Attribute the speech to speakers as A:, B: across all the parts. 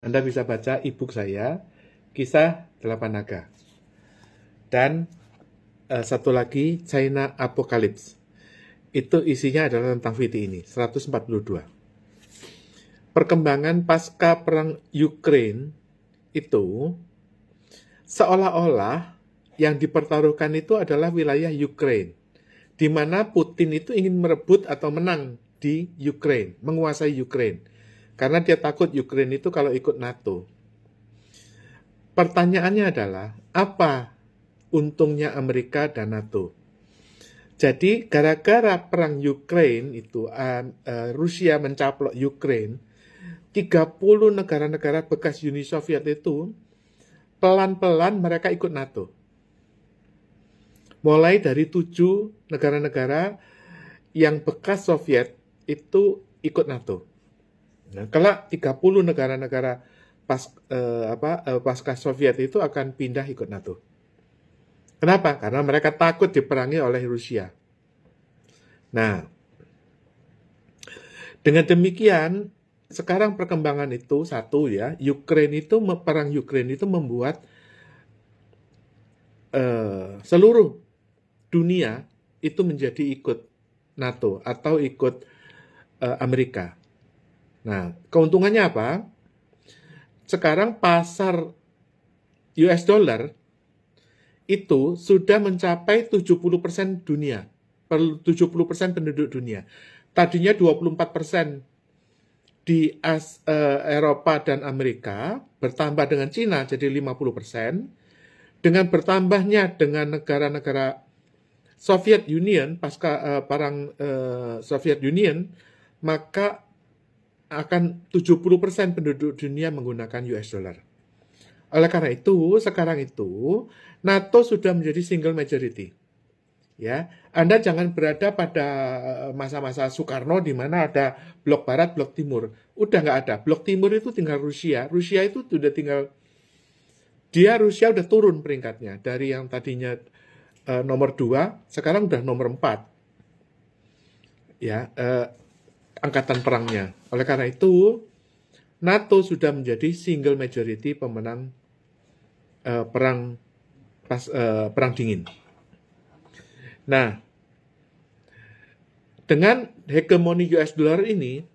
A: Anda bisa baca e-book saya, Kisah Delapan Naga. Dan satu lagi, China Apocalypse. Itu isinya adalah tentang VT ini, 142. Perkembangan pasca perang Ukraine itu seolah-olah yang dipertaruhkan itu adalah wilayah Ukraine, di mana Putin itu ingin merebut atau menang di Ukraine, menguasai Ukraine. Karena dia takut Ukraine itu kalau ikut NATO. Pertanyaannya adalah, apa untungnya Amerika dan NATO? Jadi gara-gara perang Ukraine itu, Rusia mencaplok Ukraine, 30 negara-negara bekas Uni Soviet itu pelan-pelan mereka ikut NATO. Mulai dari 7 negara-negara yang bekas Soviet itu ikut NATO. Nah, kalau 30 negara-negara pasca Soviet itu akan pindah ikut NATO. Kenapa? Karena mereka takut diperangi oleh Rusia. Nah, dengan demikian, sekarang perkembangan itu satu ya, perang Ukraine itu membuat seluruh dunia itu menjadi ikut NATO atau ikut Amerika. Nah, keuntungannya apa? Sekarang pasar US dollar itu sudah mencapai 70% dunia, 70% penduduk dunia. Tadinya 24% di Eropa dan Amerika, bertambah dengan Cina jadi 50%. Dengan bertambahnya dengan negara-negara Soviet Union, pasca perang Soviet Union, maka akan 70% penduduk dunia menggunakan US dollar. Oleh karena itu, sekarang itu NATO sudah menjadi single majority. Ya, Anda jangan berada pada masa-masa Soekarno di mana ada blok barat, blok timur. Udah nggak ada. Blok timur itu tinggal Rusia. Rusia itu sudah tinggal, Rusia udah turun peringkatnya dari yang tadinya nomor 2, sekarang udah nomor 4. Ya, angkatan perangnya. Oleh karena itu, NATO sudah menjadi single majority pemenang perang dingin. Nah, dengan hegemoni US dollar ini,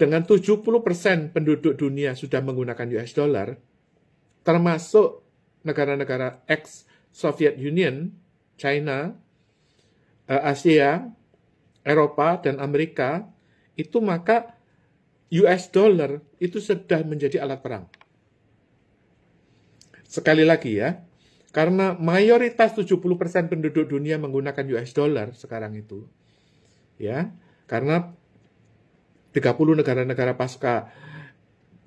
A: dengan 70% penduduk dunia sudah menggunakan US dollar, termasuk negara-negara ex-Soviet Union, China, Asia, Eropa, dan Amerika, itu maka US dollar itu sudah menjadi alat perang. Sekali lagi ya, karena mayoritas 70% penduduk dunia menggunakan US dollar sekarang itu, ya, karena 30 negara-negara pasca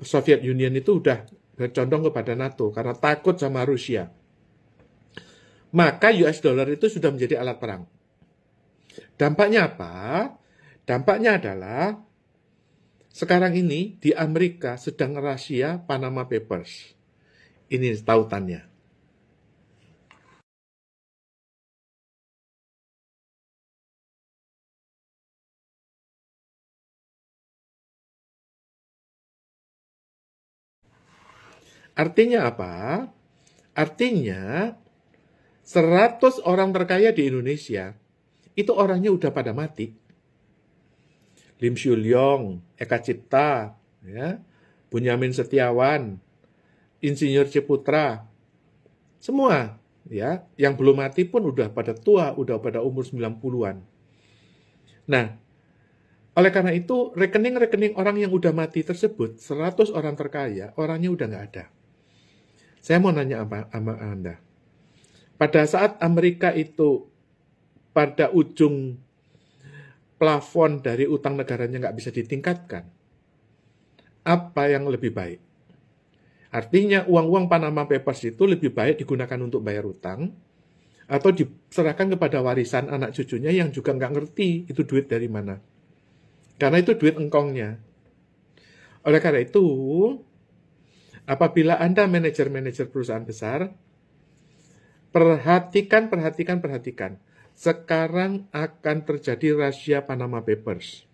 A: Soviet Union itu udah bercondong kepada NATO karena takut sama Rusia. Maka US dollar itu sudah menjadi alat perang. Dampaknya apa? Dampaknya adalah sekarang ini di Amerika sedang rahasia Panama Papers. Ini tautannya. Artinya apa? Artinya 100 orang terkaya di Indonesia itu orangnya udah pada mati. Lim Syu Lyong, Eka Cipta, ya, Bunyamin Setiawan, Insinyur Ciputra, semua ya, yang belum mati pun udah pada tua, udah pada umur 90-an. Nah, oleh karena itu rekening-rekening orang yang udah mati tersebut, 100 orang terkaya, orangnya udah nggak ada. Saya mau nanya sama Anda. Pada saat Amerika itu pada ujung plafon dari utang negaranya nggak bisa ditingkatkan, apa yang lebih baik? Artinya uang-uang Panama Papers itu lebih baik digunakan untuk bayar utang atau diserahkan kepada warisan anak cucunya yang juga nggak ngerti itu duit dari mana. Karena itu duit engkongnya. Oleh karena itu, apabila Anda manajer-manajer perusahaan besar, perhatikan. Sekarang akan terjadi rahasia Panama Papers.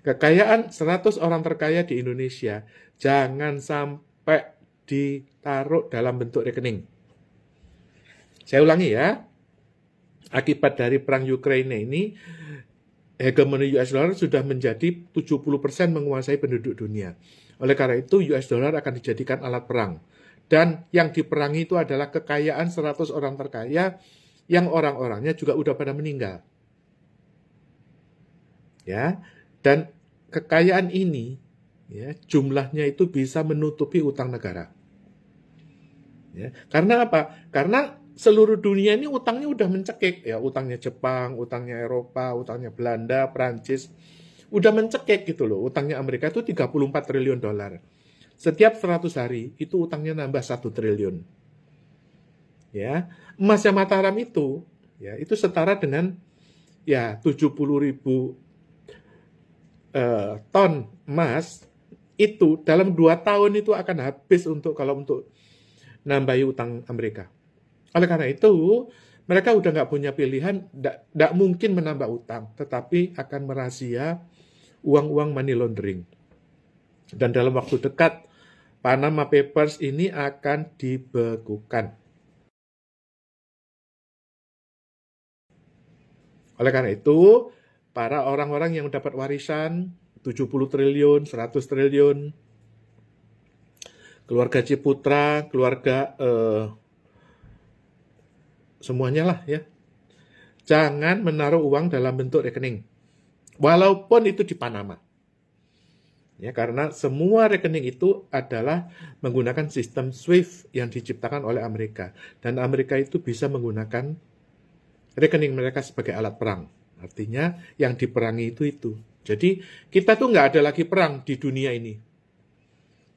A: Kekayaan 100 orang terkaya di Indonesia jangan sampai ditaruh dalam bentuk rekening. Saya ulangi ya, akibat dari perang Ukraina ini, hegemoni US dollar sudah menjadi 70% menguasai penduduk dunia. Oleh karena itu, US dollar akan dijadikan alat perang. Dan yang diperangi itu adalah kekayaan 100 orang terkaya yang orang-orangnya juga udah pada meninggal. Ya, dan kekayaan ini ya, jumlahnya itu bisa menutupi utang negara. Ya, karena apa? Karena seluruh dunia ini utangnya udah mencekik ya, utangnya Jepang, utangnya Eropa, utangnya Belanda, Prancis, udah mencekik gitu loh. Utangnya Amerika itu 34 triliun dolar. Setiap 100 hari itu utangnya nambah 1 triliun. Ya, emasnya Mataram itu ya, itu setara dengan ya 70.000 ton emas itu dalam 2 tahun itu akan habis untuk nambahi utang Amerika. Oleh karena itu, mereka udah nggak punya pilihan, nggak mungkin menambah utang, tetapi akan merahasia uang-uang money laundering. Dan dalam waktu dekat, Panama Papers ini akan dibekukan. Oleh karena itu, para orang-orang yang dapat warisan 70 triliun, 100 triliun, keluarga Ciputra, keluarga semuanya lah ya. Jangan menaruh uang dalam bentuk rekening. Walaupun itu di Panama. Ya, karena semua rekening itu adalah menggunakan sistem SWIFT yang diciptakan oleh Amerika. Dan Amerika itu bisa menggunakan rekening mereka sebagai alat perang. Artinya yang diperangi itu. Jadi kita tuh nggak ada lagi perang di dunia ini.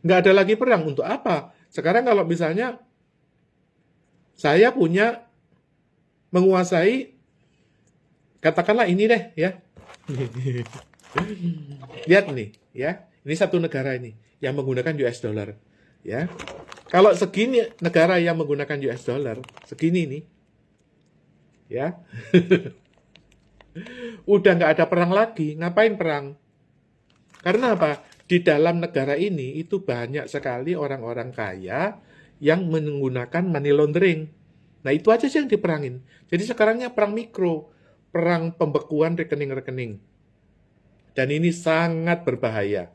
A: Nggak ada lagi perang untuk apa? Sekarang kalau misalnya saya punya menguasai, katakanlah ini deh ya. Lihat nih ya, ini satu negara ini yang menggunakan US dollar ya. Kalau segini negara yang menggunakan US dollar, segini nih ya. Udah nggak ada perang lagi, ngapain perang? Karena apa? Di dalam negara ini itu banyak sekali orang-orang kaya yang menggunakan money laundering. Nah itu aja sih yang diperangin. Jadi sekarangnya perang mikro, perang pembekuan rekening-rekening. Dan ini sangat berbahaya.